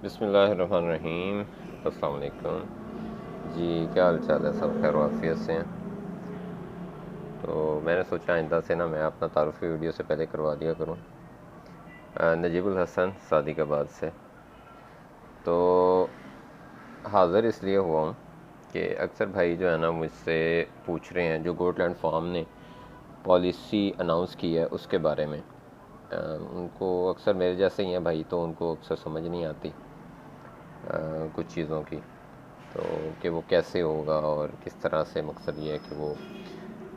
बिस्मिल्लाहिर्रहमानिर्रहीम। अस्सलाम वालेकुम जी, क्या हाल चाल है? सब खैर वाफियत से हैं। तो मैंने सोचा आइंदा से ना मैं अपना तारुफ़ी वीडियो से पहले करवा दिया करूँ। नजीबुल हसन सादिकाबाद से। तो हाज़िर इसलिए हुआ हूँ कि अक्सर भाई जो है ना मुझसे पूछ रहे हैं जो गोटलैंड फार्म ने पॉलिसी अनाउंस की है उसके बारे में। उनको अक्सर मेरे जैसे ही हैं भाई, तो उनको अक्सर समझ नहीं आती कुछ चीज़ों की। तो कि वो कैसे होगा और किस तरह से, मकसद ये है कि वो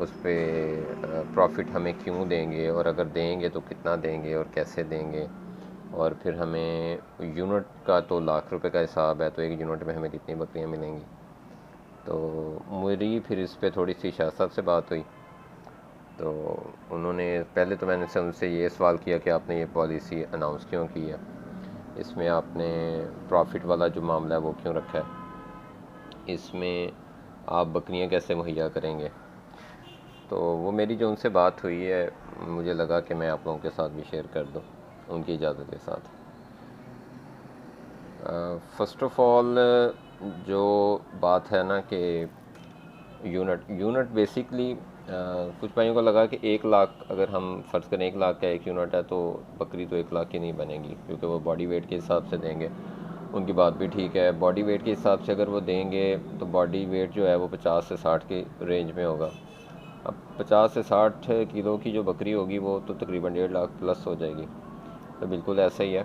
उस पर प्रॉफिट हमें क्यों देंगे, और अगर देंगे तो कितना देंगे और कैसे देंगे। और फिर हमें यूनिट का तो लाख रुपए का हिसाब है, तो एक यूनिट में हमें कितनी बकरियां मिलेंगी। तो मेरी फिर इस पे थोड़ी सी शाह साहब से बात हुई। तो उन्होंने पहले तो मैंने से उनसे ये सवाल किया कि आपने ये पॉलिसी अनाउंस क्यों की है, इसमें आपने प्रॉफिट वाला जो मामला है वो क्यों रखा है, इसमें आप बकरियां कैसे मुहैया करेंगे। तो वो मेरी जो उनसे बात हुई है, मुझे लगा कि मैं आप लोगों के साथ भी शेयर कर दूं उनकी इजाज़त के साथ। फ़र्स्ट ऑफ़ ऑल, जो बात है ना कि यूनिट यूनिट बेसिकली कुछ भाइयों को लगा कि 1 लाख, अगर हम फ़र्ज़ करें 1 लाख का एक यूनिट है, तो बकरी तो 1 लाख की नहीं बनेगी, क्योंकि वो बॉडी वेट के हिसाब से देंगे। उनकी बात भी ठीक है, बॉडी वेट के हिसाब से अगर वो देंगे तो बॉडी वेट जो है वो 50 से 60 की रेंज में होगा। अब 50 से 60 किलो की जो बकरी होगी वो तो तकरीबन 1.5 लाख प्लस हो जाएगी। तो बिल्कुल ऐसा ही है।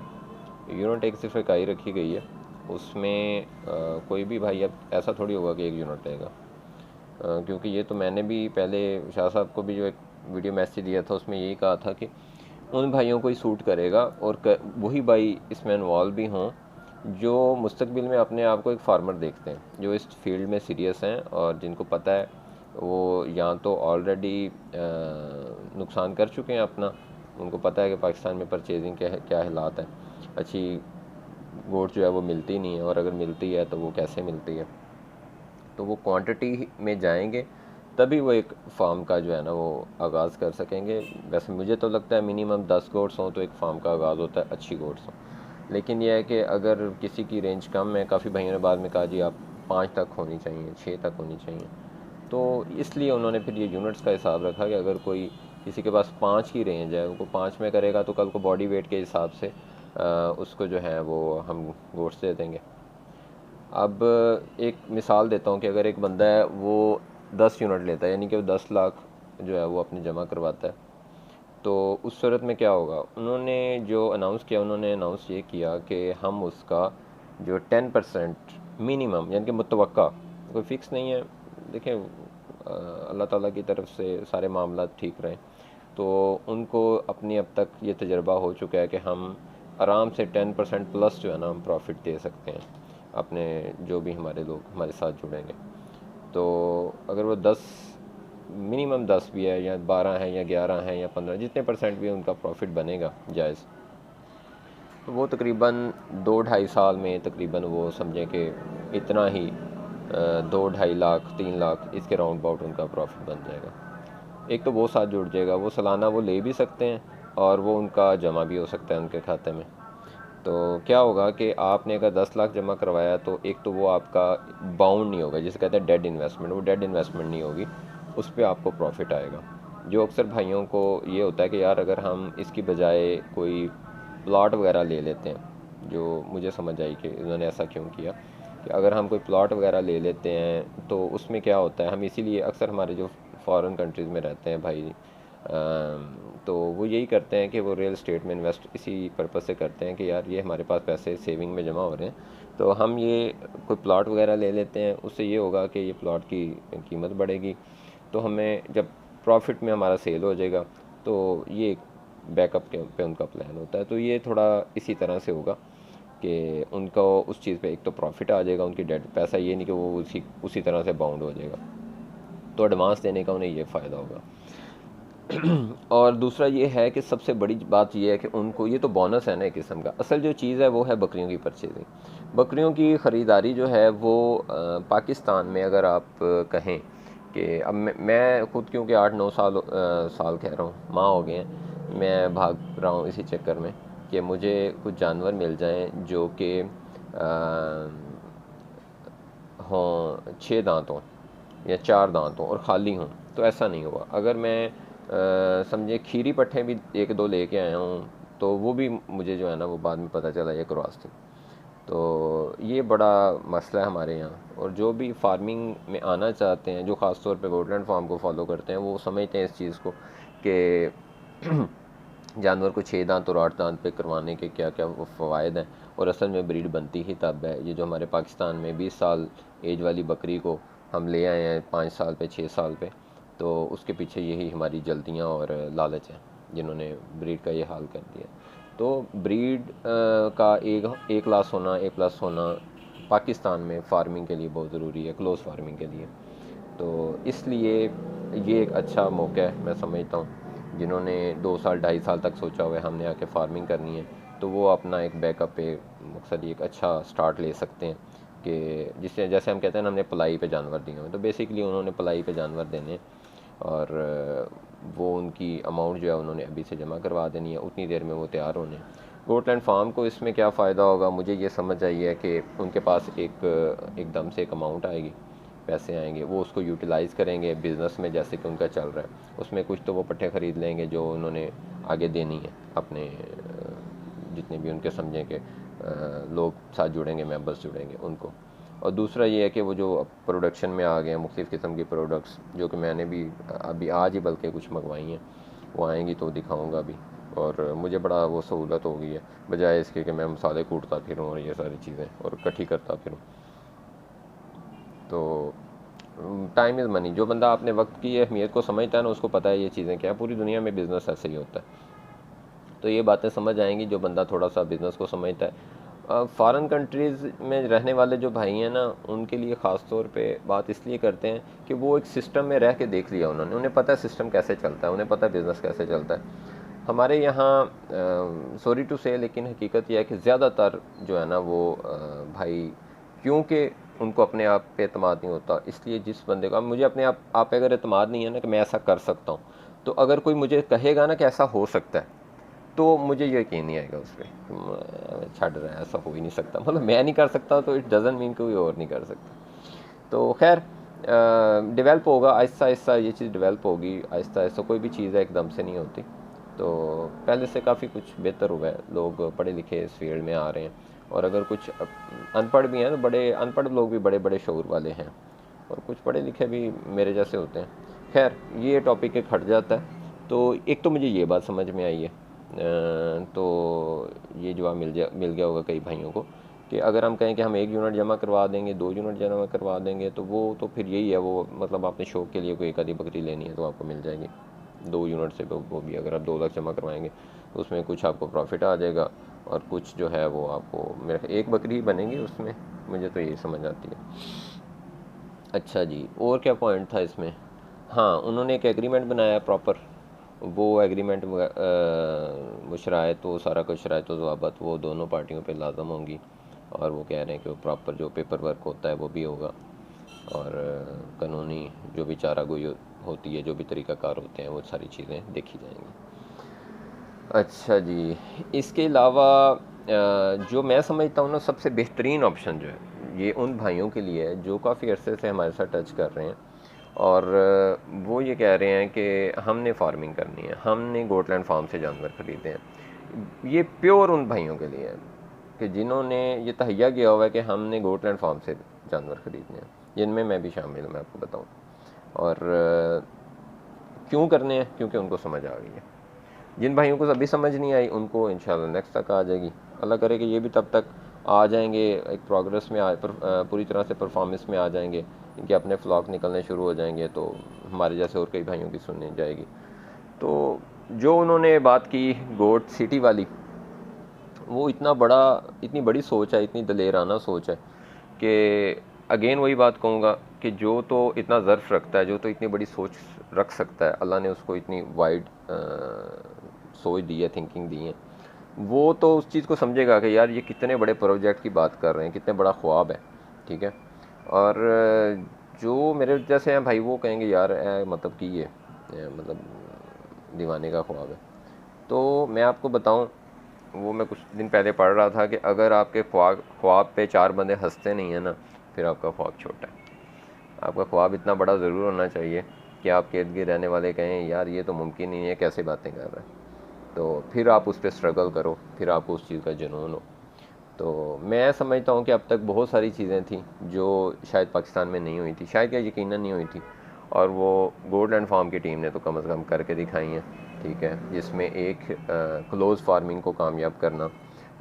यूनिट एक सिर्फ इकाई रखी गई है, उसमें कोई भी भाई अब ऐसा थोड़ी होगा कि एक यूनिट लेगा। क्योंकि ये तो मैंने भी पहले शाह साहब को भी जो एक वीडियो मैसेज दिया था उसमें यही कहा था कि उन भाइयों को ही सूट करेगा, और वही भाई इसमें इन्वॉल्व भी हों जो मुस्तकबिल में अपने आप को एक फार्मर देखते हैं, जो इस फील्ड में सीरियस हैं और जिनको पता है वो या तो ऑलरेडी नुकसान कर चुके हैं अपना। उनको पता है कि पाकिस्तान में परचेजिंग क्या हालात है, अच्छी गोट जो है वो मिलती नहीं है, और अगर मिलती है तो वो कैसे मिलती है। तो वो क्वांटिटी में जाएंगे तभी वो एक फार्म का जो है ना वो आगाज़ कर सकेंगे। वैसे मुझे तो लगता है मिनिमम 10 गोट्स हों तो एक फार्म का आगाज़ होता है, अच्छी गोट्स हों। लेकिन यह है कि अगर किसी की रेंज कम है, काफ़ी भाइयों ने बाद में कहा जी आप 5 तक होनी चाहिए, 6 तक होनी चाहिए। तो इसलिए उन्होंने फिर ये यूनिट्स का हिसाब रखा कि अगर कोई किसी के पास 5 की रेंज है, उनको 5 में करेगा तो कल को बॉडी वेट के हिसाब से उसको जो है वो हम गोट्स दे देंगे। अब एक मिसाल देता हूँ कि अगर एक बंदा है वो 10 यूनिट लेता है, यानी कि वो 10 लाख जो है वो अपने जमा करवाता है, तो उस सूरत में क्या होगा। उन्होंने जो अनाउंस किया, उन्होंने अनाउंस ये किया कि हम उसका जो 10% मिनिमम, यानी कि मुतवक्का, कोई फ़िक्स नहीं है। देखें, अल्लाह ताला की तरफ से सारे मामला ठीक रहें। तो उनको अपनी अब तक ये तजर्बा हो चुका है कि हम आराम से 10% प्लस जो है ना हम प्रॉफिट दे सकते हैं अपने, जो भी हमारे लोग हमारे साथ जुड़ेंगे। तो अगर वो 10, मिनिमम 10 भी है या 12 है या 11 है या 15, जितने परसेंट भी उनका प्रॉफिट बनेगा जायज़, तो वो तकरीबन 2-2.5 साल में तकरीबन वो समझें कि इतना ही 2-2.5 लाख 3 लाख इसके राउंड अबाउट उनका प्रॉफिट बन जाएगा। एक तो वो साथ जुड़ जाएगा, वो सालाना वो ले भी सकते हैं और वो उनका जमा भी हो सकता है उनके खाते में। तो क्या होगा कि आपने अगर 10 लाख जमा करवाया तो एक तो वो आपका बाउंड नहीं होगा, जिसे कहते हैं डेड इन्वेस्टमेंट, वो डेड इन्वेस्टमेंट नहीं होगी, उस पर आपको प्रॉफिट आएगा। जो अक्सर भाइयों को ये होता है कि यार अगर हम इसकी बजाय कोई प्लॉट वगैरह ले लेते हैं, जो मुझे समझ आई कि उन्होंने ऐसा क्यों किया, कि अगर हम कोई प्लॉट वगैरह ले लेते हैं तो उसमें क्या होता है, हम इसीलिए अक्सर हमारे जो फॉरेन कंट्रीज़ में रहते हैं भाई, तो वो यही करते हैं कि वो रियल स्टेट में इन्वेस्ट इसी पर्पज़ से करते हैं कि यार ये हमारे पास पैसे सेविंग में जमा हो रहे हैं, तो हम ये कोई प्लॉट वगैरह ले लेते हैं। उससे ये होगा कि ये प्लॉट की कीमत बढ़ेगी, तो हमें जब प्रॉफिट में हमारा सेल हो जाएगा, तो ये बैकअप के पे उनका प्लान होता है। तो ये थोड़ा इसी तरह से होगा कि उनका उस चीज़ पे एक तो प्रॉफिट आ जाएगा, उनकी डेट पैसा ये नहीं कि वो उसी तरह से बाउंड हो जाएगा, तो एडवांस देने का उन्हें ये फ़ायदा होगा। और दूसरा ये है कि सबसे बड़ी बात ये है कि उनको ये तो बोनस है ना एक किस्म का, असल जो चीज़ है वो है बकरियों की परचेजिंग। बकरियों की ख़रीदारी जो है वो पाकिस्तान में अगर आप कहें कि अब मैं खुद क्योंकि 8-9 साल साल कह रहा हूँ, माह हो गए हैं, मैं भाग रहा हूँ इसी चक्कर में कि मुझे कुछ जानवर मिल जाएं जो कि हों 6 दांत हों या 4 दांत हों और खाली हों, तो ऐसा नहीं हुआ। अगर मैं समझे खीरी पट्ठे भी एक दो लेके आया हूँ, तो वो भी मुझे जो है ना वो बाद में पता चला ये क्रॉस थी। तो ये बड़ा मसला है हमारे यहाँ। और जो भी फार्मिंग में आना चाहते हैं, जो ख़ास तौर पे गोटलैंड फार्म को फॉलो करते हैं, वो समझते हैं इस चीज़ को कि जानवर को 6 दांत और 8 दांत पे करवाने के क्या क्या फ़वाइद हैं। और असल में ब्रीड बनती ही तब है, ये जो हमारे पाकिस्तान में 20 साल एज वाली बकरी को हम ले आए हैं 5 साल पे 6 साल पे, तो उसके पीछे यही हमारी जल्दियाँ और लालच हैं जिन्होंने ब्रीड का ये हाल कर दिया। तो ब्रीड का ए क्लास होना, ए प्लस होना पाकिस्तान में फ़ार्मिंग के लिए बहुत ज़रूरी है, क्लोज़ फार्मिंग के लिए। तो इसलिए ये एक अच्छा मौका है मैं समझता हूँ। जिन्होंने 2 साल 2.5 साल तक सोचा हुआ है हमने आके फार्मिंग करनी है, तो वो अपना एक बैकअप पे मकसद एक अच्छा स्टार्ट ले सकते हैं कि जिससे जैसे हम कहते हैं ना हमने पलाई पे जानवर दिए हुए, तो बेसिकली उन्होंने पलाई पे जानवर देने और वो उनकी अमाउंट जो है उन्होंने अभी से जमा करवा देनी है, उतनी देर में वो तैयार होने। गोटलैंड फार्म को इसमें क्या फ़ायदा होगा, मुझे ये समझ आई है कि उनके पास एकदम से एक अमाउंट आएगी, पैसे आएंगे, वो उसको यूटिलाइज़ करेंगे बिज़नेस में जैसे कि उनका चल रहा है। उसमें कुछ तो वो पट्टे ख़रीद लेंगे जो उन्होंने आगे देनी है अपने जितने भी उनके समझें कि लोग साथ जुड़ेंगे, मेंबर्स जुड़ेंगे उनको। और दूसरा ये है कि वो जो प्रोडक्शन में आ गए हैं मुख्तलिफ़ किस्म की प्रोडक्ट्स, जो कि मैंने भी अभी आज ही बल्कि कुछ मंगवाई हैं, वो आएंगी तो दिखाऊंगा भी। और मुझे बड़ा वो सहूलत हो गई है, बजाय इसके कि मैं मसाले कूटता फिरूँ और ये सारी चीज़ें और इकट्ठी करता फिरूँ। तो टाइम इज़ मनी। जो बंदा अपने वक्त की अहमियत को समझता है ना, उसको पता है ये चीज़ें क्या है। पूरी दुनिया में बिज़नेस ऐसे ही होता है। तो ये बातें समझ आएंगी जो बंदा थोड़ा सा बिज़नेस को समझता है। फ़ॉरेन कंट्रीज़ में रहने वाले जो भाई हैं ना, उनके लिए ख़ास तौर पे बात इसलिए करते हैं कि वो एक सिस्टम में रह के देख लिया उन्होंने, उन्हें पता है सिस्टम कैसे चलता है, उन्हें पता है बिज़नेस कैसे चलता है। हमारे यहाँ सॉरी टू से, लेकिन हकीकत यह है कि ज़्यादातर जो है ना वो भाई, क्योंकि उनको अपने आप पे एतमाद नहीं होता, इसलिए जिस बंदे को, अब मुझे अपने आप पे अगर एतमाद नहीं है ना कि मैं ऐसा कर सकता हूँ, तो अगर कोई मुझे कहेगा ना कि ऐसा हो सकता है, तो मुझे यकीन नहीं आएगा उस पर, छड़ रहा है, ऐसा हो ही नहीं सकता। मतलब मैं नहीं कर सकता तो इट डज़न मीन कोई और नहीं कर सकता। तो खैर डेवलप होगा आहिस्ता आहिस्ता, ये चीज़ डेवलप होगी आहिस्ता आहिस्ता, कोई भी चीज़ है एकदम से नहीं होती। तो पहले से काफ़ी कुछ बेहतर हुआ है, लोग पढ़े लिखे इस फील्ड में आ रहे हैं। और अगर कुछ अनपढ़ भी हैं तो बड़े अनपढ़ लोग भी बड़े बड़े शऊर वाले हैं, और कुछ पढ़े लिखे भी मेरे जैसे होते हैं। खैर ये टॉपिक एक हट जाता है। तो एक तो मुझे ये बात समझ में आई है, तो ये जवाब मिल गया होगा कई भाइयों को कि अगर हम कहें कि हम 1 यूनिट जमा करवा देंगे, 2 यूनिट जमा करवा देंगे, तो वो तो फिर यही है, वो मतलब आपने शौक के लिए कोई एक आधी बकरी लेनी है तो आपको मिल जाएगी 2 यूनिट से। वो भी अगर आप 2 लाख जमा करवाएंगे तो उसमें कुछ आपको प्रॉफिट आ जाएगा, और कुछ जो है वो आपको मेरे एक बकरी ही बनेगी उसमें। मुझे तो यही समझ आती है। अच्छा जी, और क्या पॉइंट था इसमें? हाँ, उन्होंने एक एग्रीमेंट बनाया प्रॉपर। वो एग्रीमेंट वो शराइत, वो सारा कुछ शराइत व ज़वाबत वो दोनों पार्टियों पे लाजम होंगी। और वो कह रहे हैं कि वो प्रॉपर जो पेपर वर्क होता है वो भी होगा, और कानूनी जो भी चारागोई होती है, जो भी तरीक़ाकार होते हैं, वो सारी चीज़ें देखी जाएंगी। अच्छा जी, इसके अलावा जो मैं समझता हूँ ना सबसे बेहतरीन ऑप्शन जो है ये उन भाइयों के लिए है जो काफ़ी अरसे से हमारे साथ टच कर रहे हैं, और वो ये कह रहे हैं कि हमने फार्मिंग करनी है, हमने गोटलैंड फार्म से जानवर ख़रीदे हैं। ये प्योर उन भाइयों के लिए है कि जिन्होंने ये तहैया किया हुआ है कि हमने गोटलैंड फार्म से जानवर ख़रीदने हैं, जिनमें मैं भी शामिल हूँ, मैं आपको बताऊँ। और क्यों करने हैं? क्योंकि उनको समझ आ गई है। जिन भाइयों को अभी समझ नहीं आई उनको इंशाल्लाह नेक्स्ट तक आ जाएगी। अल्लाह करे कि ये भी तब तक आ जाएंगे, एक प्रोग्रेस में पूरी तरह से परफॉर्मेंस में आ जाएंगे, इनके अपने फ्लॉक निकलने शुरू हो जाएंगे, तो हमारे जैसे और कई भाइयों की सुननी जाएगी। तो जो उन्होंने बात की गोट सिटी वाली, वो इतनी बड़ी सोच है, इतनी दलेराना सोच है कि अगेन वही बात कहूँगा कि जो तो इतना ज़र्फ रखता है, जो तो इतनी बड़ी सोच रख सकता है, अल्लाह ने उसको इतनी वाइड सोच दी है, थिंकिंग दी है, वो तो उस चीज़ को समझेगा कि यार ये कितने बड़े प्रोजेक्ट की बात कर रहे हैं, कितने बड़ा ख्वाब है। ठीक है। और जो मेरे जैसे हैं भाई वो कहेंगे यार मतलब कि मतलब दीवाने का ख्वाब है। तो मैं आपको बताऊं वो मैं कुछ दिन पहले पढ़ रहा था कि अगर आपके ख्वाब पे 4 बंदे हंसते नहीं है ना, फिर आपका ख्वाब छोटा है। आपका ख्वाब इतना बड़ा ज़रूर होना चाहिए कि आपके इर्द गिर्द रहने वाले कहें यार ये तो मुमकिन नहीं है, कैसे बातें कर रहा है। तो फिर आप उस पर स्ट्रगल करो, फिर आपको उस चीज़ का जुनून हो। तो मैं समझता हूँ कि अब तक बहुत सारी चीज़ें थी जो शायद पाकिस्तान में नहीं हुई थी, शायद क्या यकीनन नहीं हुई थी, और वो गोल्ड एंड फार्म की टीम ने तो कम से कम करके दिखाई हैं। ठीक है, जिसमें एक क्लोज़ फार्मिंग को कामयाब करना,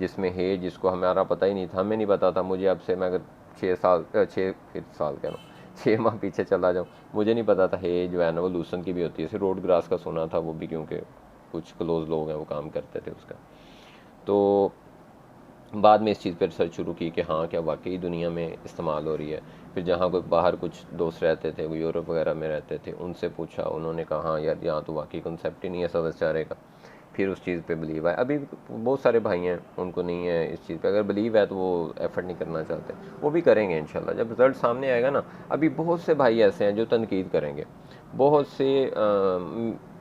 जिसमें है जिसको हमारा पता ही नहीं था, हमें नहीं पता था। मुझे अब से मैं अगर 6 साल कह रहा हूँ 6 माह पीछे चला जाऊँ, मुझे नहीं पता था है जो है ना वो लूसन की भी होती है। सिर्फ रोड ग्रास का सुना था, वो भी क्योंकि कुछ क्लोज लोग हैं वो काम करते थे उसका। तो बाद में इस चीज़ पर रिसर्च शुरू की कि हाँ क्या वाकई दुनिया में इस्तेमाल हो रही है। फिर जहाँ कोई बाहर कुछ दोस्त रहते थे, वो यूरोप वगैरह में रहते थे, उनसे पूछा, उन्होंने कहा हाँ यार यहाँ तो वाकई कंसेप्ट ही नहीं है सदाचारे का। फिर उस चीज़ पे बिलीव है। अभी बहुत सारे भाई हैं उनको नहीं है इस चीज़ पे, अगर बिलीव है तो वो एफर्ट नहीं करना चाहते, वो भी करेंगे इंशाल्लाह जब रिज़ल्ट सामने आएगा ना। अभी बहुत से भाई ऐसे हैं जो तनकीद करेंगे, बहुत से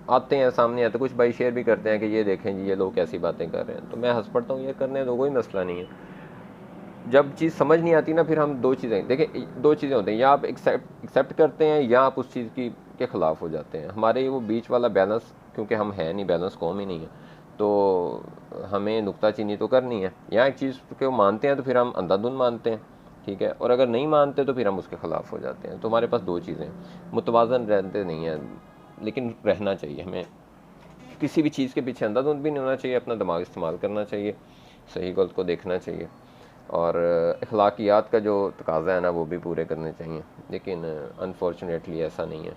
आते हैं सामने आते, कुछ भाई शेयर भी करते हैं कि ये देखें जी ये लोग कैसी बातें कर रहे हैं। तो मैं हंस पड़ता हूँ, ये करने दो, कोई मसला नहीं है। जब चीज़ समझ नहीं आती ना, फिर हम दो चीज़ें देखिए, दो चीज़ें होती हैं, या आप एक्सेप्ट करते हैं या आप उस चीज़ की के ख़िलाफ़ हो जाते हैं। हमारे वो बीच वाला बैलेंस, क्योंकि हम हैं नहीं, बैलेंस कौम ही नहीं है, तो हमें नुक्ताचीनी तो करनी है। या एक चीज़ को मानते हैं तो फिर हम अंधाधुंध मानते हैं, ठीक है, और अगर नहीं मानते तो फिर हम उसके ख़िलाफ़ हो जाते हैं। तो हमारे पास दो चीज़ें हैं, मुतवाज़न रहते नहीं हैं, लेकिन रहना चाहिए हमें। किसी भी चीज़ के पीछे अंधाधुंध भी नहीं होना चाहिए, अपना दिमाग इस्तेमाल करना चाहिए, सही गलत को देखना चाहिए, और अखलाकियात का जो तकाज़ा है ना वो भी पूरे करने चाहिए। लेकिन अनफॉर्चुनेटली ऐसा नहीं है,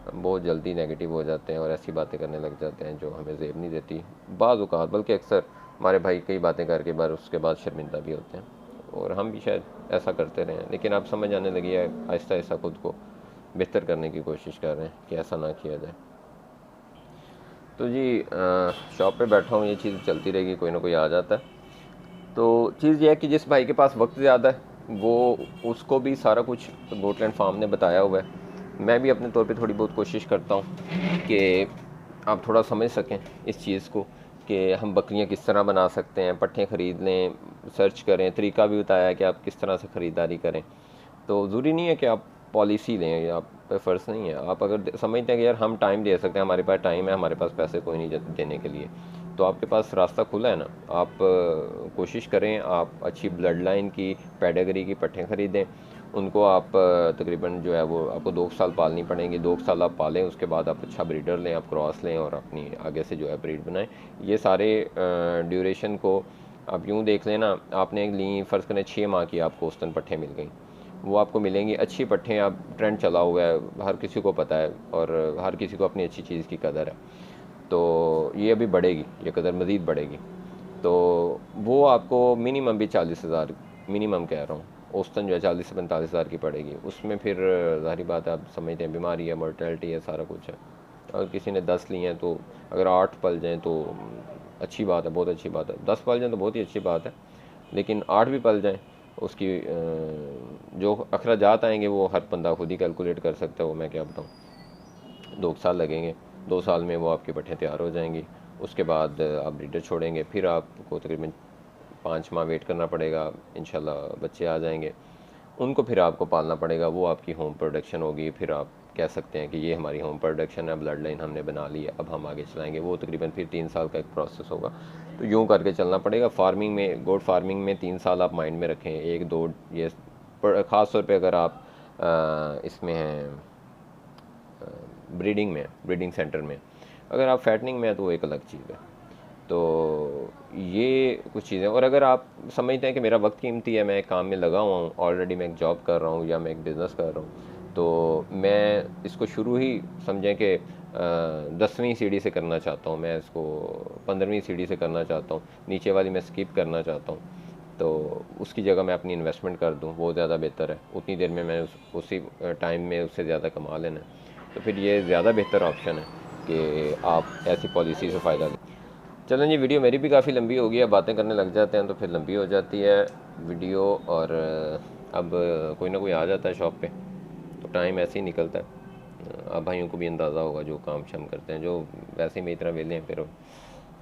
हम बहुत जल्दी नेगेटिव हो जाते हैं और ऐसी बातें करने लग जाते हैं जो हमें ज़ेब नहीं देती बाज़ औक़ात, बल्कि अक्सर हमारे भाई कई बातें करके बार उसके बाद शर्मिंदा भी होते हैं, और हम भी शायद ऐसा करते रहे हैं। लेकिन अब समझ आने लगी है, आहिस्ता आहिस्ता ख़ुद को बेहतर करने की कोशिश कर रहे हैं कि ऐसा ना किया जाए। तो जी शॉप पे बैठा हूँ, ये चीज़ चलती रहेगी, कोई ना कोई आ जाता है। तो चीज़ ये है कि जिस भाई के पास वक्त ज़्यादा है वो, उसको भी सारा कुछ गोटलैंड फार्म ने बताया हुआ है। मैं भी अपने तौर पे थोड़ी बहुत कोशिश करता हूँ कि आप थोड़ा समझ सकें इस चीज़ को, कि हम बकरियाँ किस तरह बना सकते हैं, पट्ठे ख़रीद लें, सर्च करें, तरीका भी बताया है कि आप किस तरह से ख़रीदारी करें। तो ज़रूरी नहीं है कि आप पॉलिसी लें, या आप पे फ़र्ज़ नहीं है। आप अगर समझते हैं कि यार हम टाइम दे सकते हैं, हमारे पास टाइम है, हमारे पास पैसे कोई नहीं देने के लिए, तो आपके पास रास्ता खुला है ना। आप कोशिश करें, आप अच्छी ब्लड लाइन की, पेडिग्री की पट्ठे ख़रीदें, उनको आप तकरीबन जो है वो आपको 2 साल पालनी पड़ेंगी। 2 साल आप पालें, उसके बाद आप अच्छा ब्रीडर लें, आप क्रॉस लें और अपनी आगे से जो है ब्रीड बनाएं। ये सारे ड्यूरेशन को आप यूँ देख लें ना, आपने एक ली, फ़र्ज़ करें 6 माह की आपको औसतन पट्ठे मिल गई, वो आपको मिलेंगी अच्छी पट्ठे। आप ट्रेंड चला हुआ है, हर किसी को पता है, और हर किसी को अपनी अच्छी चीज़ की कदर है। तो ये अभी बढ़ेगी, ये कदर मज़ीद बढ़ेगी। तो वो आपको मिनिमम भी 40,000, मिनिमम कह रहा हूँ, औसतन जो है 40 से 45,000 की पड़ेगी। उसमें फिर ज़ाहिर बात है, आप समझते हैं बीमारी है, मोर्टेलिटी है, सारा कुछ है। अगर किसी ने 10 लिए हैं तो अगर 8 पल जाएँ तो अच्छी बात है, बहुत अच्छी बात है। 10 पल जाएँ तो बहुत ही अच्छी बात है, लेकिन 8 भी पल जाएँ, उसकी जो अखराजात आएंगे वो हर बंदा खुद ही कैलकुलेट कर सकता है। वो मैं क्या बताऊँ, 2 साल लगेंगे, 2 साल में वो आपकी पट्ठें तैयार हो जाएंगी। उसके बाद आप ब्रीडर छोड़ेंगे, फिर आपको तकरीबन 5 माह वेट करना पड़ेगा, इंशाल्लाह बच्चे आ जाएंगे। उनको फिर आपको पालना पड़ेगा, वो आपकी होम प्रोडक्शन होगी। फिर आप कह सकते हैं कि ये हमारी होम प्रोडक्शन है, ब्लड लाइन हमने बना ली है, अब हम आगे चलाएंगे। वो तकरीबन फिर 3 साल का एक प्रोसेस होगा। तो यूँ करके चलना पड़ेगा। फार्मिंग में, गोट फार्मिंग में 3 साल आप माइंड में रखें, 1-2 ये ख़ास तौर पे अगर आप इसमें हैं ब्रीडिंग में, ब्रीडिंग सेंटर में। अगर आप फैटनिंग में है तो वो एक अलग चीज़ है। तो ये कुछ चीज़ें। और अगर आप समझते हैं कि मेरा वक्त कीमती है, मैं एक काम में लगा हुआ हूँ, ऑलरेडी मैं एक जॉब कर रहा हूँ या मैं एक बिज़नेस कर रहा हूँ, तो मैं इसको शुरू ही समझें कि 10वीं सीढ़ी से करना चाहता हूँ, मैं इसको 15वीं सीढ़ी से करना चाहता हूँ, नीचे वाली मैं स्किप करना चाहता हूँ। तो उसकी जगह मैं अपनी इन्वेस्टमेंट कर दूँ, वो ज़्यादा बेहतर है। उतनी देर में मैं उसी टाइम में उससे ज़्यादा कमा लेना है। तो फिर ये ज़्यादा बेहतर ऑप्शन है कि आप ऐसी पॉलिसी से फ़ायदा लें। चलें जी, वीडियो मेरी भी काफ़ी लंबी हो गई है, बातें करने लग जाते हैं तो फिर लंबी हो जाती है वीडियो। और अब कोई ना कोई आ जाता है शॉप पे, तो टाइम ऐसे ही निकलता है। आप भाइयों को भी अंदाज़ा होगा जो काम शाम करते हैं, जो वैसे ही मेरी तरह वेले हैं, फिर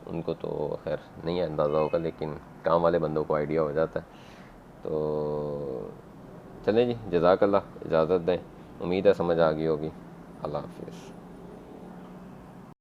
उनको तो खैर नहीं अंदाज़ा होगा, लेकिन काम वाले बंदों को आइडिया हो जाता है। तो चलें जी, जज़ाकल्लाह, इजाज़त दें। उम्मीद है समझ आ गई होगी। अल्लाह हाफ़िज़।